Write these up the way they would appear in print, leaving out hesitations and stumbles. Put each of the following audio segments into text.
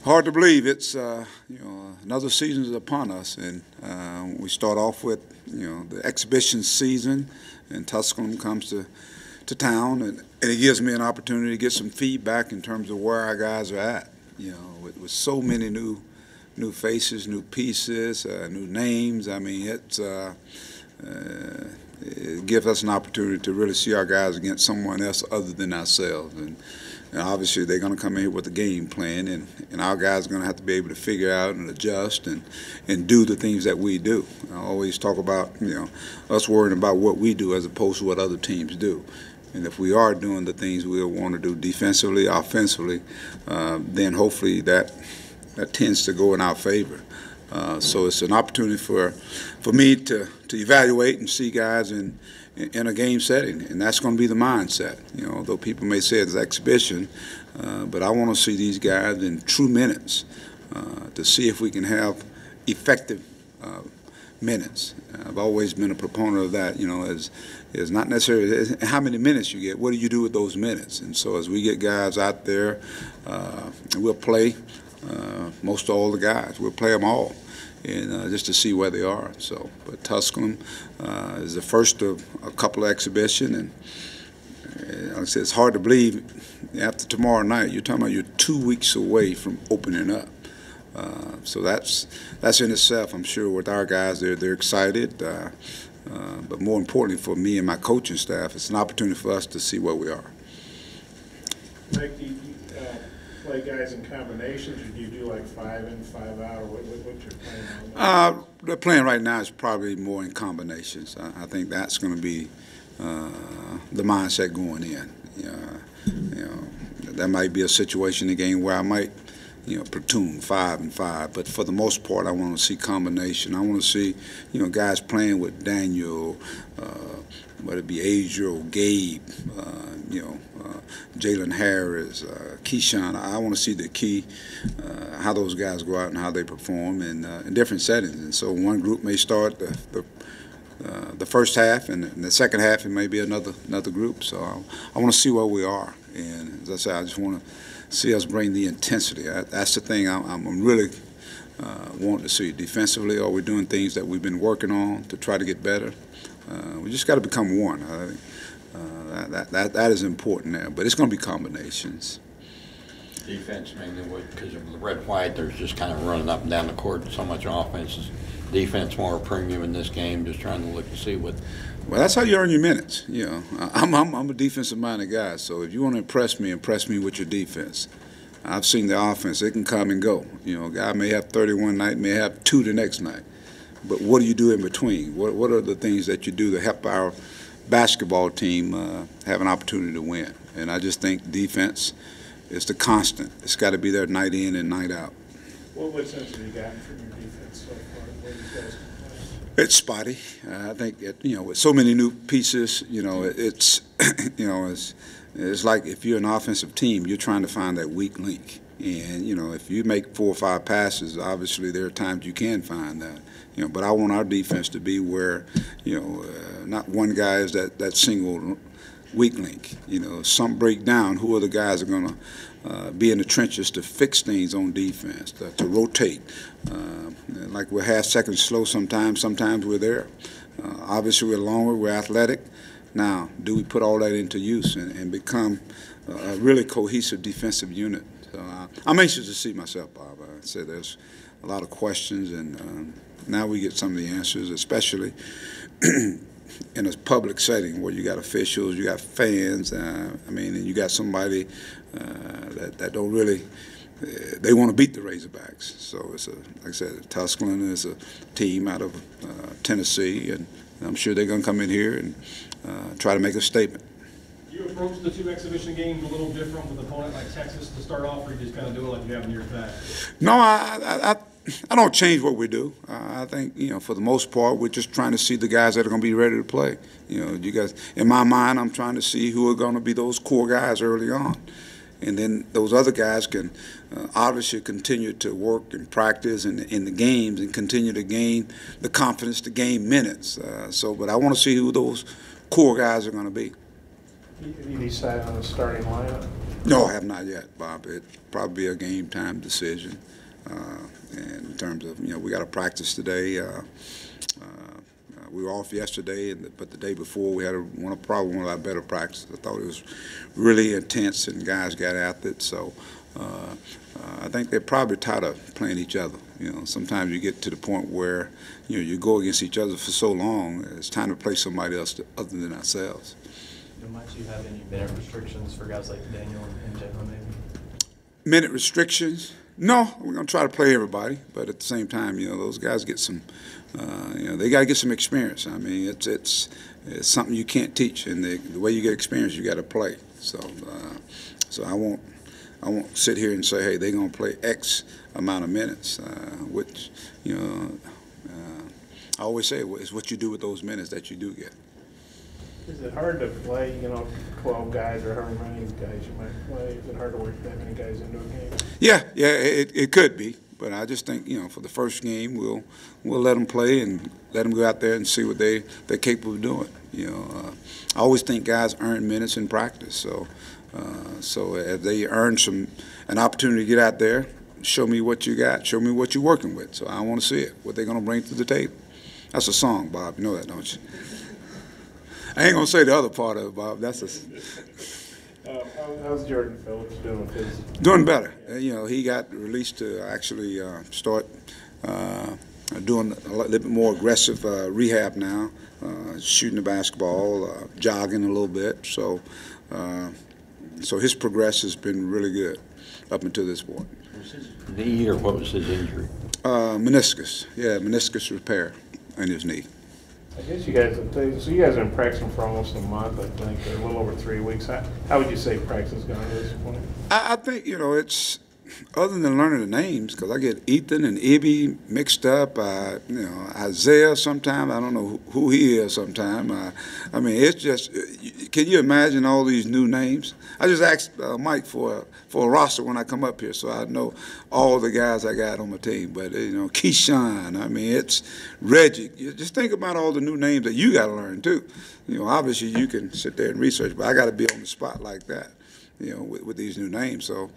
Hard to believe it's another season is upon us, and we start off with the exhibition season, and Tusculum comes to town, and it gives me an opportunity to get some feedback in terms of where our guys are at. With so many new faces, new pieces, new names. I mean, it gives us an opportunity to really see our guys against someone else other than ourselves. And obviously they're going to come in here with a game plan, and our guys are going to have to be able to figure out and adjust and do the things that we do. I always talk about us worrying about what we do as opposed to what other teams do. And if we are doing the things we'll want to do defensively, offensively, then hopefully that tends to go in our favor. So it's an opportunity for me to evaluate and see guys in a game setting, and that's going to be the mindset. Though people may say it's exhibition, but I want to see these guys in true minutes to see if we can have effective minutes. I've always been a proponent of that. Is not necessarily how many minutes you get. What do you do with those minutes? And so as we get guys out there, we'll play most all the guys. We'll play them all, and just to see where they are. So, but Tusculum is the first of a couple of exhibitions, and like I said, it's hard to believe after tomorrow night. You're talking about you're 2 weeks away from opening up. So that's in itself, I'm sure, with our guys, they're excited. But more importantly for me and my coaching staff, it's an opportunity for us to see where we are. Mike, do you play guys in combinations, or do you do like 5 in, 5 out, or what's your plan? The plan right now is probably more in combinations. I think that's going to be the mindset going in. There might be a situation in the game where I might platoon 5 and 5, but for the most part, I want to see combination. I want to see, guys playing with Daniel, whether it be Adriel, Gabe, Jalen Harris, Keyshawn. I want to see the key, how those guys go out and how they perform in different settings. And so one group may start the first half, and in the second half it may be another group. So I want to see where we are, and as I said, I just want to see us bring the intensity. That's the thing I'm really wanting to see. Defensively, are we doing things that we've been working on to try to get better? We just got to become one. That is important now, but it's going to be combinations. Defense mainly, because of the red-white, there's just kind of running up and down the court and so much offense. Defense more premium in this game, just trying to look to see what. Well, that's how you earn your minutes. I'm a defensive-minded guy, so if you want to impress me with your defense. I've seen the offense; it can come and go. A guy may have 31 night, may have 2 the next night, but what do you do in between? What are the things that you do to help our basketball team have an opportunity to win? And I just think defense is the constant. It's got to be there night in and night out. What sense have you gotten from your defense so far? What do you guys play? It's spotty. I think with so many new pieces, it's it's like if you're an offensive team, you're trying to find that weak link. And if you make 4 or 5 passes, obviously there are times you can find that. But I want our defense to be where not one guy is that single weak link. Some break down. Who are the guys that are going to be in the trenches to fix things on defense, to rotate? Like we're half seconds slow sometimes we're there. Obviously we're longer, we're athletic. Now, do we put all that into use and become a really cohesive defensive unit? So I'm anxious to see myself, Bob. I said there's a lot of questions, and now we get some of the answers, especially in a public setting where you got officials, you got fans, and you got somebody that don't really, they want to beat the Razorbacks. So it's like I said, Tusculum is a team out of Tennessee, and I'm sure they're going to come in here and try to make a statement. Do you approach the 2 exhibition games a little different with an opponent like Texas to start off, or you just kind of do it like you have in years past? No, I don't change what we do. I think for the most part we're just trying to see the guys that are going to be ready to play. You guys, in my mind, I'm trying to see who are going to be those core guys early on, and then those other guys can obviously continue to work and practice in the games and continue to gain the confidence to gain minutes. But I want to see who those core guys are going to be. You decided on a starting lineup? No, I have not yet, Bob. It'd probably be a game time decision. And in terms of, we got to practice today. We were off yesterday, but the day before we had probably one of our better practices. I thought it was really intense, and guys got after it. So I think they're probably tired of playing each other. Sometimes you get to the point where you go against each other for so long, it's time to play somebody else other than ourselves. Might you have any minute restrictions for guys like Daniel and Jalen, maybe? Minute restrictions? No, we're going to try to play everybody, but at the same time, those guys get some, they got to get some experience. I mean, it's something you can't teach, and the way you get experience, you got to play. So, I won't sit here and say, hey, they're going to play X amount of minutes, which, I always say it's what you do with those minutes that you do get. Is it hard to play, 12 guys or however many guys you might play? Is it hard to work that many guys into a game? Yeah, it could be, but I just think for the first game we'll let them play and let them go out there and see what they're capable of doing. I always think guys earn minutes in practice, so if they earn an opportunity to get out there, show me what you got, show me what you're working with. So I want to see it, what they're going to bring to the table. That's a song, Bob. You know that, don't you? I ain't gonna say the other part of it, Bob. That's how's Jordan Phillips doing with his? Doing better. He got released to actually start doing a little bit more aggressive rehab now, shooting the basketball, jogging a little bit. So his progress has been really good up until this point. Was his knee, or what was his injury? Meniscus. Yeah, meniscus repair in his knee. I guess you guys have been practicing for almost a month, I think, or a little over 3 weeks. How would you say practice has gone at this point? I think, it's other than learning the names, because I get Ethan and Ibby mixed up, Isaiah sometimes, I don't know who he is sometimes. I mean, it's just, can you imagine all these new names? I just asked Mike for a roster when I come up here, so I know all the guys I got on my team. But, Keyshawn, I mean, it's Reggie. Just think about all the new names that you got to learn, too. Obviously you can sit there and research, but I got to be on the spot like that, with these new names. So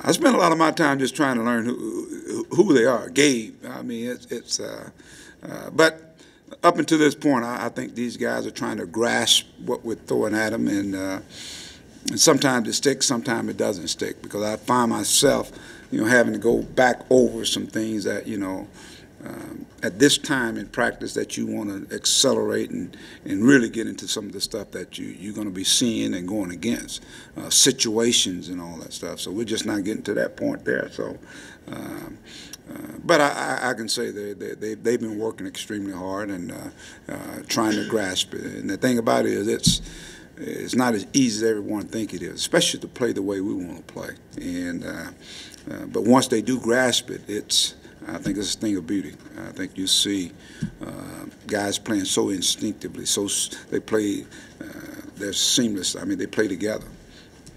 I spend a lot of my time just trying to learn who they are. Gabe, I mean, but up until this point, I think these guys are trying to grasp what we're throwing at them, and sometimes it sticks, sometimes it doesn't stick, because I find myself, having to go back over some things that, at this time in practice that you want to accelerate and really get into some of the stuff that you're going to be seeing and going against, situations and all that stuff. So we're just not getting to that point there. So, but I can say they've been working extremely hard and trying to grasp it. And the thing about it is it's not as easy as everyone think it is, especially to play the way we want to play. And but once they do grasp it, I think it's a thing of beauty. I think you see guys playing so instinctively, so they play, they're seamless. I mean, they play together.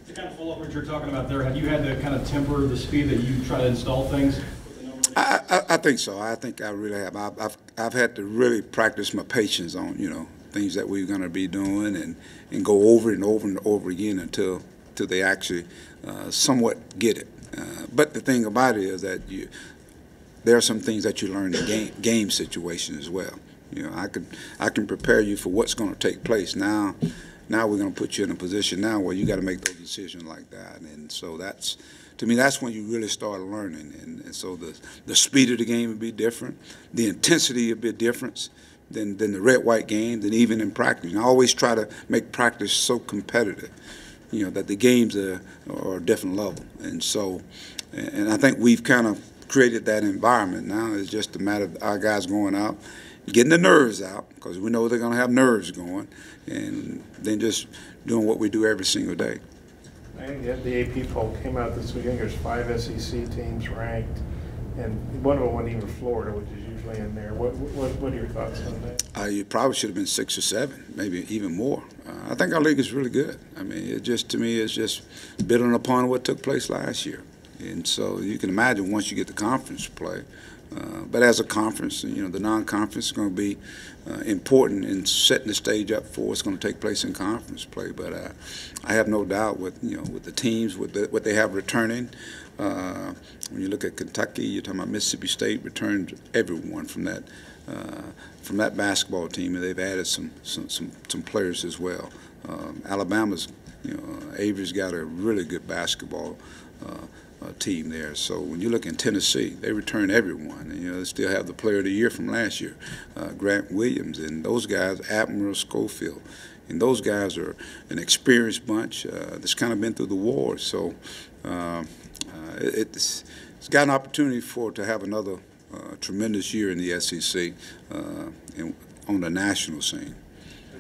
To kind of follow up what you're talking about there, have you had to kind of temper the speed that you try to install things? I think so. I think I really have. I've had to really practice my patience on things that we're going to be doing and go over and over and over again until they actually somewhat get it. But the thing about it is that there are some things that you learn in game situations as well. I can prepare you for what's going to take place. Now we're going to put you in a position now where you got to make those decisions like that. And so to me, that's when you really start learning. And so the speed of the game would be different, the intensity would be different than the red-white game, than even in practice. And I always try to make practice so competitive, that the games are a different level. And so, and I think we've kind of created that environment. Now it's just a matter of our guys going out, getting the nerves out, because we know they're going to have nerves going, and then just doing what we do every single day. The AP poll came out this week. I think there's 5 SEC teams ranked, and one of them wasn't even Florida, which is usually in there. What are your thoughts on that? You probably should have been 6 or 7, maybe even more. I think our league is really good. I mean, to me, it's just building upon what took place last year. And so you can imagine once you get to conference play. But as a conference, you know, the non-conference is going to be important in setting the stage up for what's going to take place in conference play. But I have no doubt with the teams, with what they have returning. When you look at Kentucky, you're talking about Mississippi State returned everyone from that basketball team, and they've added some players as well. Alabama's, Avery's got a really good basketball team there. So when you look in Tennessee, they return everyone. And, they still have the Player of the Year from last year, Grant Williams, and those guys, Admiral Schofield. And those guys are an experienced bunch that's kind of been through the war. So it's got an opportunity to have another tremendous year in the SEC and on the national scene.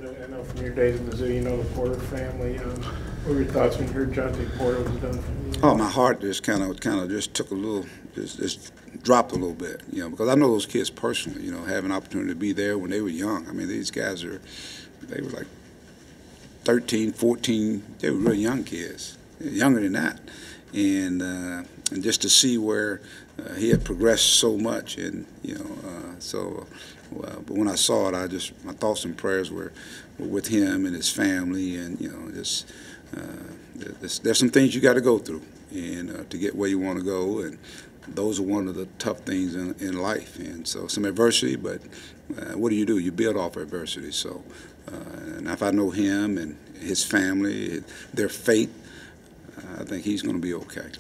I know from your days in Mizzou, you know the Porter family. What were your thoughts when you heard Jonte Porter was done for you? Oh, my heart just kind of just took a little, just dropped a little bit, because I know those kids personally, having an opportunity to be there when they were young. I mean, these guys they were like 13, 14, they were really young kids, younger than that. And just to see where he had progressed so much, and but when I saw it, my thoughts and prayers were with him and his family, and there's some things you got to go through, and to get where you want to go, and those are one of the tough things in life, and so some adversity. But what do? You build off adversity. So, and if I know him and his family, their faith, I think he's going to be okay.